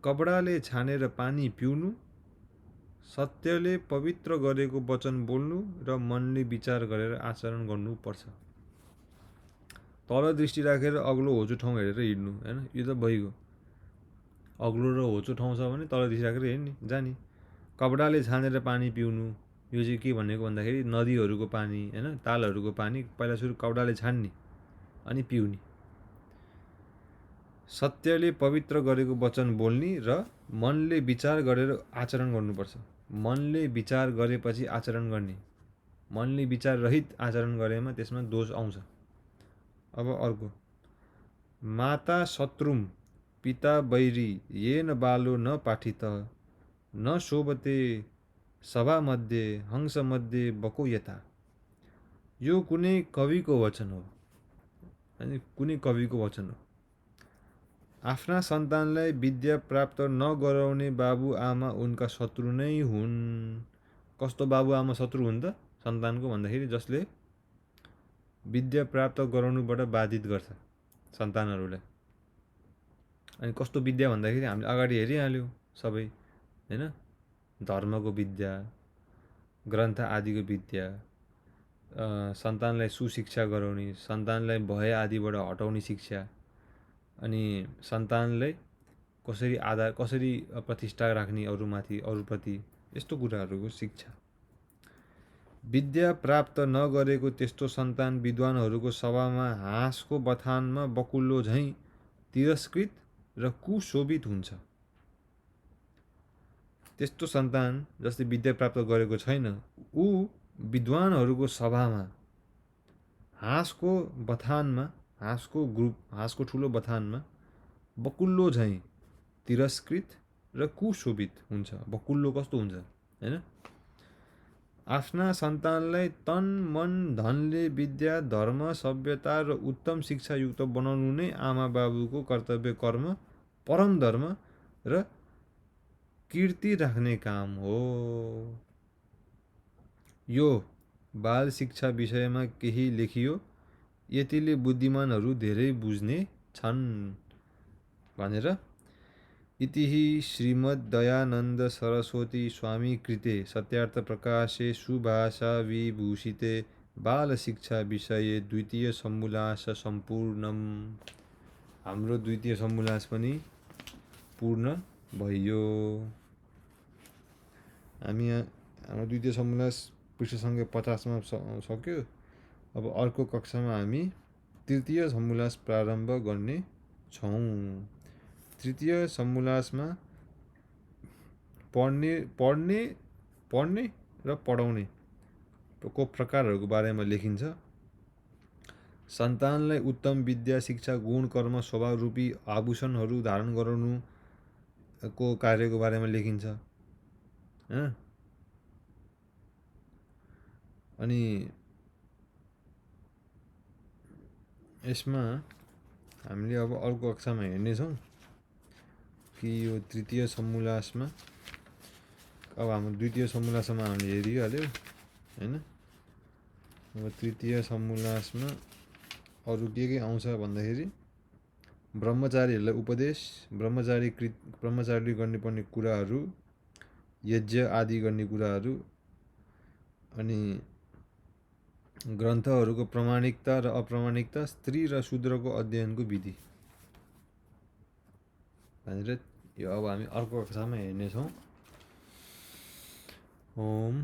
कपडाले छानेर पानी पिउनु, सत्यले पवित्र गरेको वचन बोल्नु र मनले विचार गरेर आचरण गर्नुपर्छ। तल दृष्टि राखेर अग्लो होचो ठाउँ हेरेर हिँड्नु, हैन। यो त भइगयो। अग्लो र होचो ठाउँ छ भने तल दृष्टि राखेर हिँड्ने जाने। कपडाले छानेर पानी पिउनु, यो चाहिँ के भनेको भन्दाखेरि नदीहरूको पानी, हैन, तालहरूको पानी पहिला सुरु कपडाले छान्ने अनि पिउने। सत्यले पवित्र गरेको वचन बोल्ने र मनले विचार गरेर आचरण गर्नुपर्छ। मनले विचार गरेपछि आचरण गर्ने। मनले विचार रहित आचरण गरेमा त्यसमा दोष आउँछ। अब अर्को। माता शत्रुम पिता वैरी येन बालो न पाठित न शोभते सभामध्ये हंसमध्ये बको यथा। यो कुनै कविको वचन हो, अनि कुनै कविको वचन हो। आफ्ना सन्तानलाई विद्या प्राप्त नगराउने बाबुआमा उनका शत्रु नै हुन्। कस्तो बाबुआमा शत्रु हुन् त सन्तानको भन्दाखेरि जसले विद्या प्राप्त गराउनुबाट बाधित गर्छ सन्तानहरूलाई। अनि कस्तो विद्या भन्दाखेरि हामीले अगाडि हेरिहाल्यौँ सबै, हैन। धर्मको विद्या, ग्रन्थ आदिको विद्या, सन्तानलाई सुशिक्षा गराउने, सन्तानलाई भय आदिबाट हटाउने शिक्षा, अनि सन्तानलाई कसरी प्रतिष्ठा राख्ने अरूमाथि, अरूप्रति, यस्तो कुराहरूको शिक्षा। विद्या प्राप्त नगरेको त्यस्तो सन्तान विद्वानहरूको सभामा हाँसको बथानमा बकुल्लो झैँ तिरस्कृत र कुशोभित हुन्छ। त्यस्तो सन्तान जसले विद्या प्राप्त गरेको छैन, ऊ विद्वानहरूको सभामा हाँसको बथानमा, हाँसको ठुलो बथानमा बकुल्लो झैँ तिरस्कृत र कुशोभित हुन्छ। बकुल्लो कस्तो हुन्छ, हैन। आफ्ना सन्तानलाई तन मन धनले विद्या, धर्म, सभ्यता र उत्तम शिक्षायुक्त बनाउनु नै आमा बाबुको कर्तव्य, कर्म, परम धर्म र कीर्ति राख्ने काम हो। यो बाल शिक्षा विषयमा केही लेखियो, यतिले बुद्धिमानहरू धेरै बुझ्ने छन् भनेर इतिहि श्रीमद्दयानन्द सरस्वती स्वामी कृते सत्यार्थ प्रकाशे सुभाषा विभूषिते बाल शिक्षा विषये द्वितीय सम्मुलास सम्पूर्णम्। हाम्रो द्वितीय सम्मुलास पनि पूर्ण भयो। हाम्रो द्वितीय सम्मुलास पृष्ठ सङ्ख्या 50 मा सक्यो। अब अर्को कक्षामा हामी तृतीय सम्मुलास प्रारम्भ गर्ने छौँ। तृतीय सम्मुलासमा पढ्ने र पढाउने को प्रकारहरूको बारेमा लेखिन्छ। सन्तानलाई उत्तम विद्या, शिक्षा, गुण, कर्म, स्वभाव रूपी आभूषणहरू धारण गराउनुको कार्यको बारेमा लेखिन्छ, हैन। अनि यसमा हामीले अब अर्को कक्षामा हेर्नेछौँ कि यो तृतीय सम्मुलासमा, अब हाम्रो द्वितीय सम्मुलासमा हामीले हेरिहाल्यो, हैन। अब तृतीय सम्मुलासमा अरू के आउँछ भन्दाखेरि ब्रह्मचारीहरूलाई उपदेश, ब्रह्मचारीले गर्नुपर्ने कुराहरू, यज्ञ आदि गर्ने कुराहरू, अनि ग्रन्थहरूको प्रमाणिकता र अप्रमाणिकता, स्त्री र शूद्रको अध्ययनको विधि। भनेर यो अब हामी अर्को कक्षामा हेर्नेछौँ। ओम